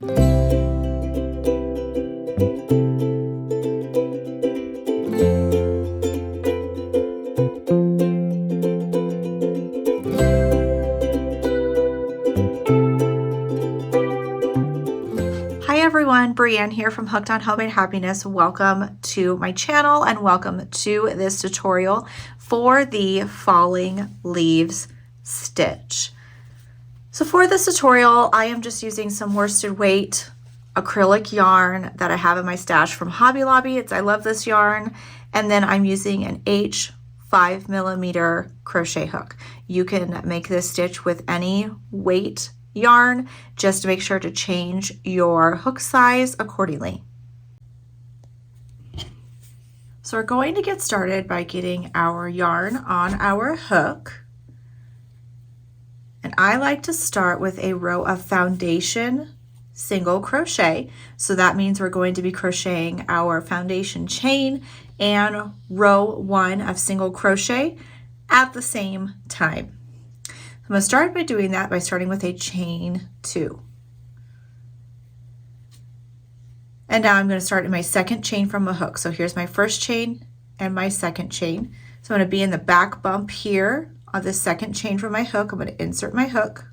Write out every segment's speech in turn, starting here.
Hi everyone, Brienne here from Hooked on Homemade Happiness. Welcome to my channel and welcome to this tutorial for the falling leaves stitch. So for this tutorial, I am just using some worsted weight acrylic yarn that I have in my stash from Hobby Lobby. I love this yarn. And then I'm using an H 5mm crochet hook. You can make this stitch with any weight yarn, just to make sure to change your hook size accordingly. So we're going to get started by getting our yarn on our hook. And I like to start with a row of foundation single crochet. So that means we're going to be crocheting our foundation chain and row 1 of single crochet at the same time. I'm going to start by doing that by starting with a chain 2. And now I'm going to start in my second chain from a hook. So here's my first chain and my second chain. So I'm going to be in the back bump here on the second chain from my hook. I'm going to insert my hook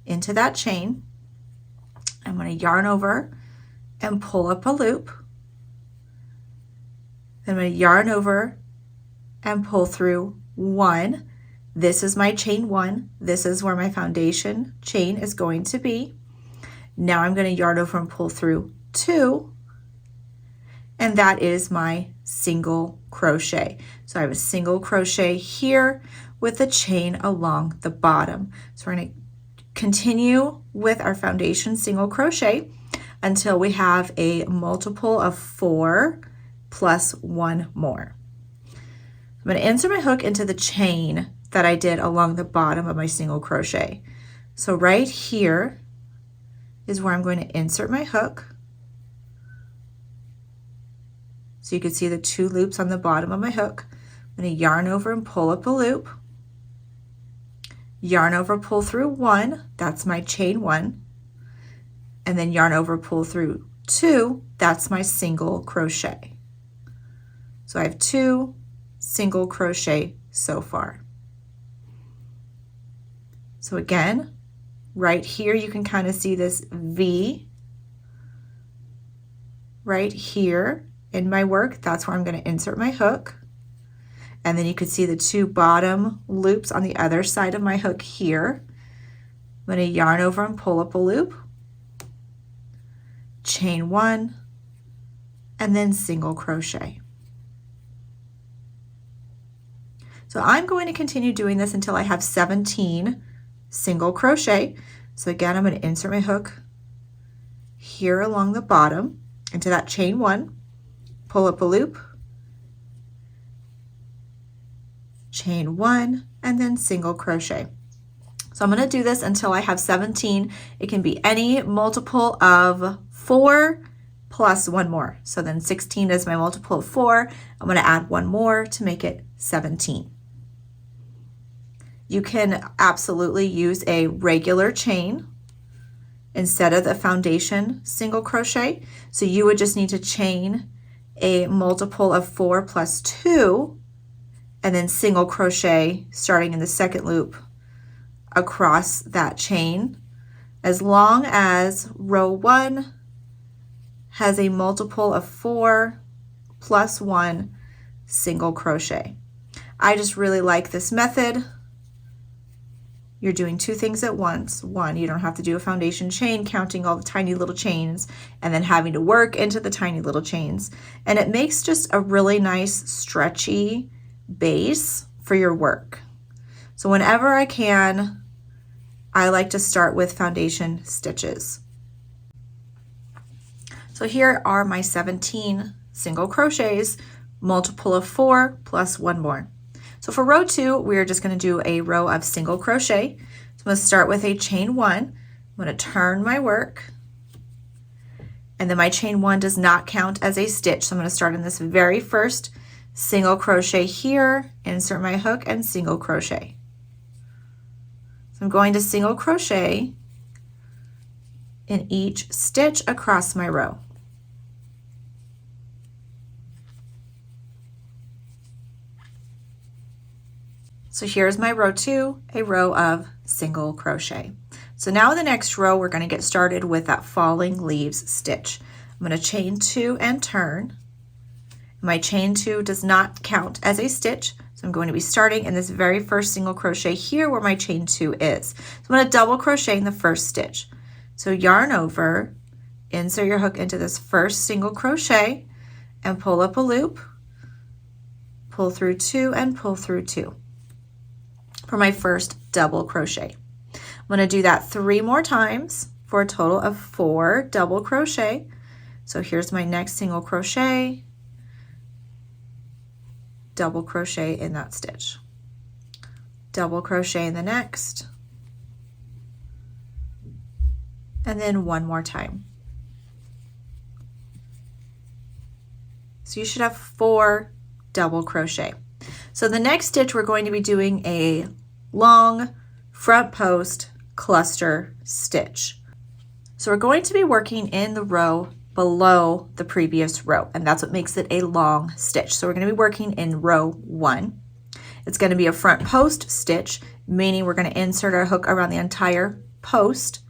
into that chain. I'm going to yarn over and pull up a loop. Then I'm going to yarn over and pull through 1. This is my chain 1. This is where my foundation chain is going to be. Now I'm going to yarn over and pull through 2. And that is my single crochet. So I have a single crochet here with a chain along the bottom. So we're going to continue with our foundation single crochet until we have a multiple of 4 plus 1 more. I'm going to insert my hook into the chain that I did along the bottom of my single crochet. So right here is where I'm going to insert my hook. So you can see the 2 loops on the bottom of my hook. I'm going to yarn over and pull up a loop. Yarn over, pull through 1, that's my chain 1. And then yarn over, pull through 2, that's my single crochet. So I have 2 single crochet so far. So again, right here you can kind of see this V right here in my work. That's where I'm going to insert my hook. And then you can see the 2 bottom loops on the other side of my hook here. I'm going to yarn over and pull up a loop, chain 1, and then single crochet. So I'm going to continue doing this until I have 17 single crochet. So again, I'm going to insert my hook here along the bottom into that chain 1, pull up a loop, chain 1, and then single crochet. So I'm going to do this until I have 17. It can be any multiple of 4 plus 1 more. So then 16 is my multiple of 4. I'm going to add 1 more to make it 17. You can absolutely use a regular chain instead of the foundation single crochet. So you would just need to chain a multiple of 4 plus 2 and then single crochet starting in the second loop across that chain, as long as row 1 has a multiple of 4 plus 1 single crochet. I just really like this method. You're doing 2 things at once. 1, you don't have to do a foundation chain, counting all the tiny little chains, and then having to work into the tiny little chains. And it makes just a really nice stretchy base for your work. So whenever I can, I like to start with foundation stitches. So here are my 17 single crochets, multiple of 4 plus 1 more. So for row 2, we're just going to do a row of single crochet. So I'm going to start with a chain 1. I'm going to turn my work, and then my chain 1 does not count as a stitch. So I'm going to start in this very first single crochet here, insert my hook, and single crochet. So I'm going to single crochet in each stitch across my row. So here's my row 2, a row of single crochet. So now in the next row, we're going to get started with that falling leaves stitch. I'm going to chain 2 and turn. My chain 2 does not count as a stitch, so I'm going to be starting in this very first single crochet here where my chain 2 is. So I'm going to double crochet in the first stitch. So yarn over, insert your hook into this first single crochet and pull up a loop, pull through 2 and pull through 2 for my first double crochet. I'm going to do that 3 more times for a total of 4 double crochet. So here's my next single crochet, double crochet in that stitch, double crochet in the next, and then 1 more time. So you should have 4 double crochet. So the next stitch we're going to be doing a long front post cluster stitch. So we're going to be working in the row below the previous row, and that's what makes it a long stitch. So we're going to be working in row 1. It's going to be a front post stitch, meaning we're going to insert our hook around the entire post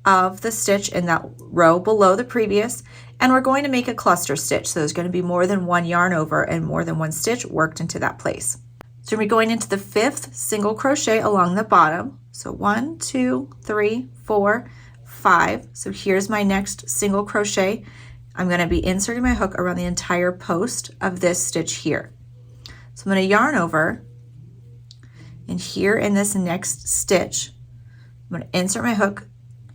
of the stitch in that row below the previous, and we're going to make a cluster stitch. So there's going to be more than 1 yarn over and more than 1 stitch worked into that place. So we're going into the 5th single crochet along the bottom. So 1, 2, 3, 4, 5. So here's my next single crochet. I'm going to be inserting my hook around the entire post of this stitch here. So I'm going to yarn over, and here in this next stitch, I'm going to insert my hook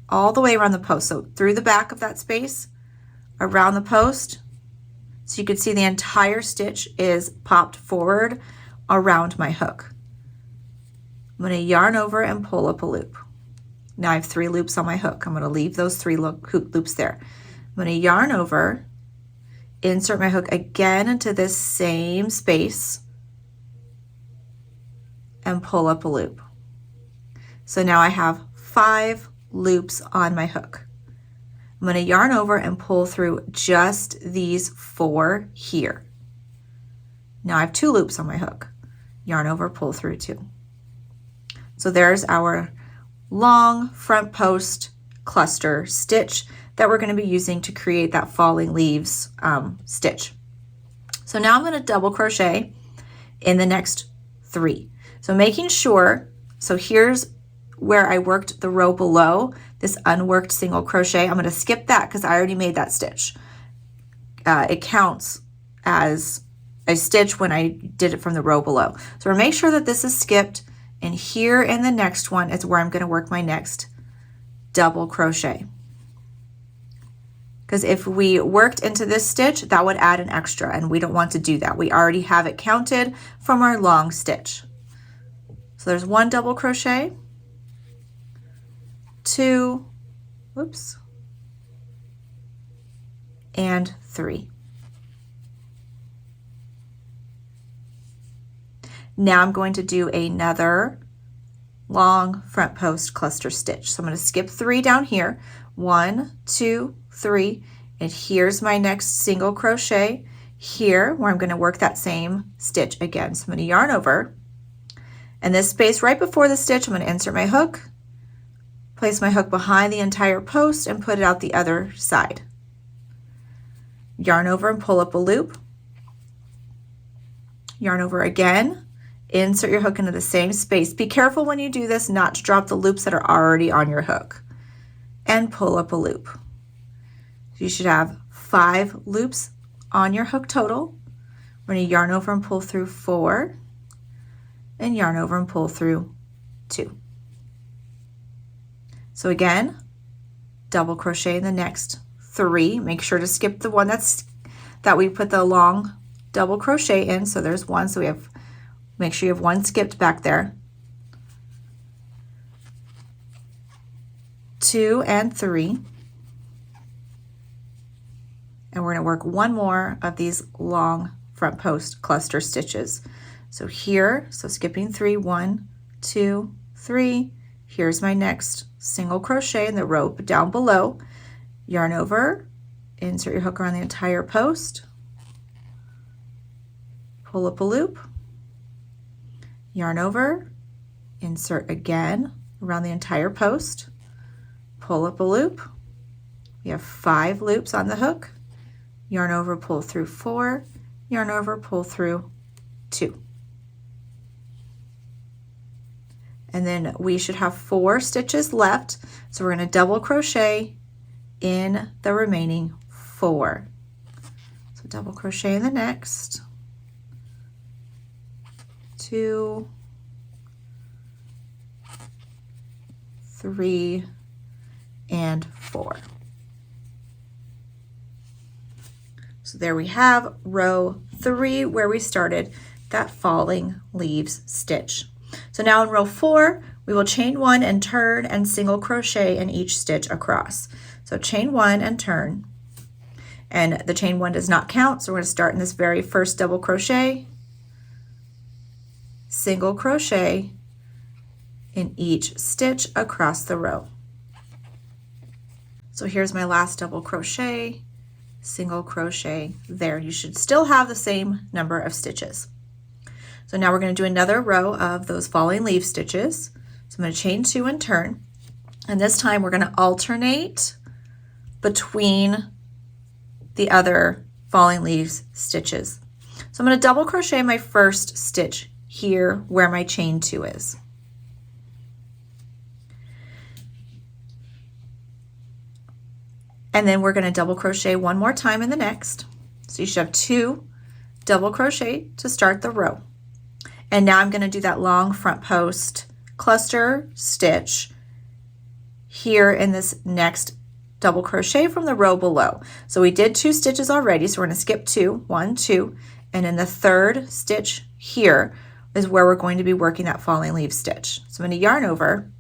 all the way around the post. So through the back of that space, around the post, so you can see the entire stitch is popped forward around my hook. I'm going to yarn over and pull up a loop. Now I have 3 loops on my hook. I'm going to leave those 3 loops there. I'm going to yarn over, insert my hook again into this same space, and pull up a loop. So now I have 5 loops on my hook. I'm going to yarn over and pull through just these 4 here. Now I have 2 loops on my hook. Yarn over, pull through 2. So there's our long front post cluster stitch that we're going to be using to create that falling leaves stitch. So now I'm going to double crochet in the next 3. So making sure, so here's where I worked the row below this unworked single crochet. I'm going to skip that because I already made that stitch. It counts as a stitch when I did it from the row below. So we'll make sure that this is skipped, and here in the next one is where I'm going to work my next double crochet. Because if we worked into this stitch, that would add an extra, and we don't want to do that. We already have it counted from our long stitch. So there's 1 double crochet, 2, whoops, and 3. Now I'm going to do another long front post cluster stitch. So I'm going to skip 3 down here. 1, 2, 3, and here's my next single crochet here where I'm going to work that same stitch again. So I'm going to yarn over, and this space right before the stitch, I'm going to insert my hook, place my hook behind the entire post, and put it out the other side. Yarn over and pull up a loop. Yarn over again. Insert your hook into the same space. Be careful when you do this not to drop the loops that are already on your hook. And pull up a loop. You should have 5 loops on your hook total. We're going to yarn over and pull through 4, and yarn over and pull through 2. So again, double crochet in the next 3. Make sure to skip the one that we put the long double crochet in. So there's 1. So we have, make sure you have 1 skipped back there. 2 and 3. And we're going to work 1 more of these long front post cluster stitches. So here, so skipping 3, 1, 2, 3. here's my next single crochet in the row down below, yarn over, insert your hook around the entire post, pull up a loop, yarn over, insert again around the entire post, pull up a loop. We have 5 loops on the hook, yarn over, pull through 4, yarn over, pull through 2. And then we should have 4 stitches left. So we're going to double crochet in the remaining 4. So double crochet in the next 2, 3, and 4. So there we have row 3 where we started that falling leaves stitch. So now in row 4, we will chain 1 and turn and single crochet in each stitch across. So chain 1 and turn, and the chain 1 does not count, so we're going to start in this very first double crochet, single crochet in each stitch across the row. So here's my last double crochet, single crochet there. You should still have the same number of stitches. So now we're going to do another row of those falling leaf stitches. So I'm going to chain 2 and turn, and this time we're going to alternate between the other falling leaves stitches. So I'm going to double crochet my first stitch here where my chain 2 is. And then we're going to double crochet one more time in the next. So you should have 2 double crochet to start the row. And now I'm going to do that long front post cluster stitch here in this next double crochet from the row below. So we did 2 stitches already, so we're going to skip 2, 1, 2, and in the third stitch here is where we're going to be working that falling leaf stitch. So I'm going to yarn over,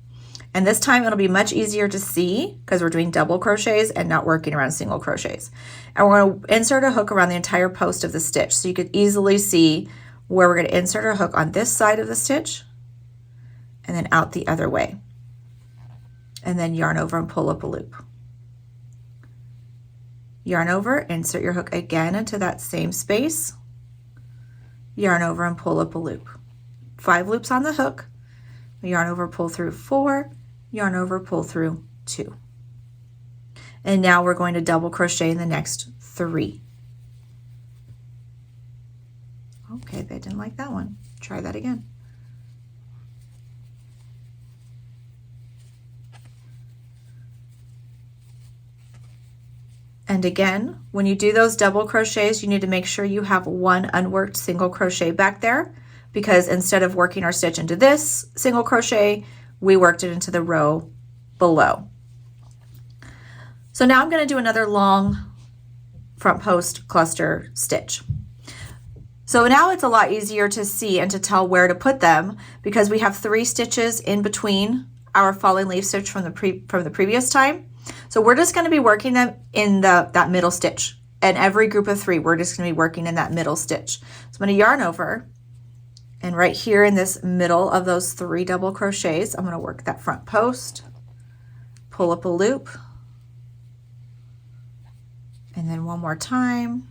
and this time it'll be much easier to see because we're doing double crochets and not working around single crochets. And we're going to insert a hook around the entire post of the stitch, so you could easily see where we're going to insert our hook on this side of the stitch and then out the other way, and then yarn over and pull up a loop. Yarn over, insert your hook again into that same space, yarn over and pull up a loop. 5 loops on the hook, yarn over, pull through 4, yarn over, pull through 2. And now we're going to double crochet in the next 3. Okay, they didn't like that one. Try that again. And again, when you do those double crochets, you need to make sure you have 1 unworked single crochet back there, because instead of working our stitch into this single crochet, we worked it into the row below. So now I'm going to do another long front post cluster stitch. So now it's a lot easier to see and to tell where to put them because we have 3 stitches in between our falling leaf stitch from the previous time. So we're just going to be working them in that middle stitch. And every group of 3, we're just going to be working in that middle stitch. So I'm going to yarn over, and right here in this middle of those 3 double crochets, I'm going to work that front post, pull up a loop, and then one more time,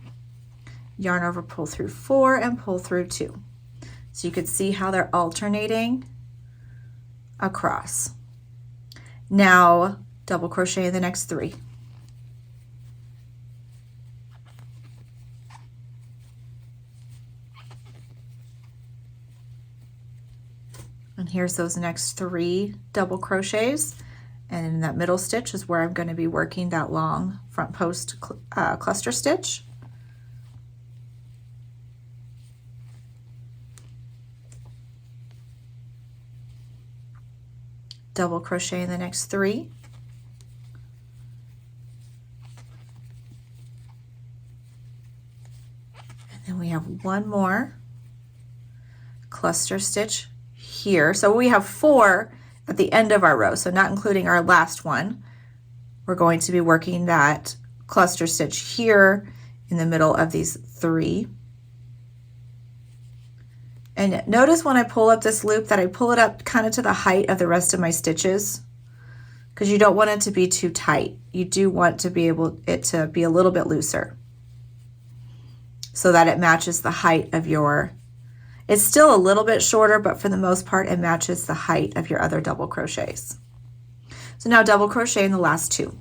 yarn over, pull through 4, and pull through 2. So you could see how they're alternating across. Now double crochet in the next 3. And here's those next 3 double crochets, and in that middle stitch is where I'm going to be working that long front post cluster stitch. Double crochet in the next 3. And then we have one more cluster stitch here. So we have 4 at the end of our row, so not including our last one. We're going to be working that cluster stitch here in the middle of these 3. And notice when I pull up this loop that I pull it up kind of to the height of the rest of my stitches, because you don't want it to be too tight. You do want to be it to be a little bit looser so that it matches the height of your, it's still a little bit shorter, but for the most part, it matches the height of your other double crochets. So now double crochet in the last two.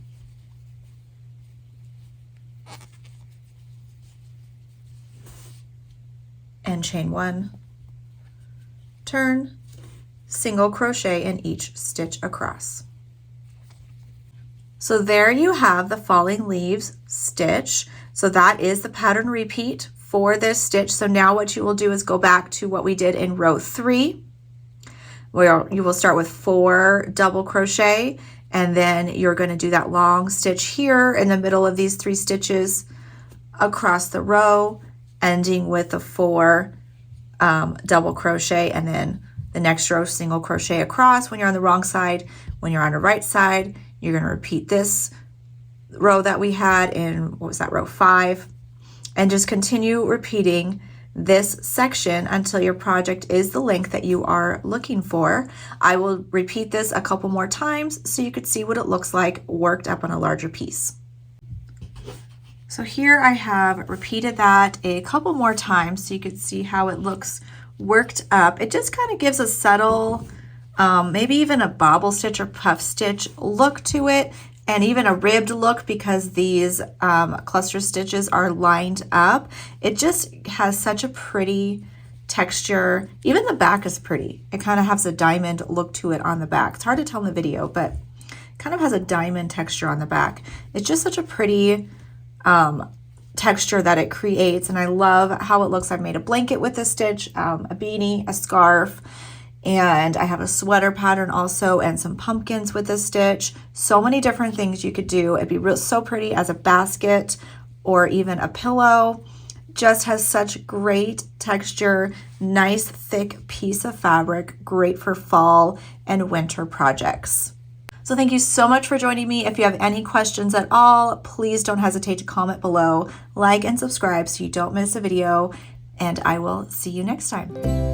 And chain one, turn, single crochet in each stitch across. So there you have the falling leaves stitch. So that is the pattern repeat for this stitch. So now what you will do is go back to what we did in row 3, where you will start with 4 double crochet, and then you're going to do that long stitch here in the middle of these 3 stitches across the row, ending with the 4 double crochet, and then the next row single crochet across when you're on the wrong side. When you're on the right side, you're going to repeat this row that we had in, what was that, row 5, and just continue repeating this section until your project is the length that you are looking for. I will repeat this a couple more times so you could see what it looks like worked up on a larger piece. So here I have repeated that a couple more times so you could see how it looks worked up. It just kind of gives a subtle, maybe even a bobble stitch or puff stitch look to it, and even a ribbed look because these cluster stitches are lined up. It just has such a pretty texture. Even the back is pretty. It kind of has a diamond look to it on the back. It's hard to tell in the video, but it kind of has a diamond texture on the back. It's just such a pretty texture that it creates, and I love how it looks. I've made a blanket with this stitch, a beanie, a scarf, and I have a sweater pattern also, and some pumpkins with this stitch. So many different things you could do. It'd be so pretty as a basket or even a pillow. Just has such great texture, nice thick piece of fabric, great for fall and winter projects. So thank you so much for joining me. If you have any questions at all, please don't hesitate to comment below, like and subscribe so you don't miss a video, and I will see you next time.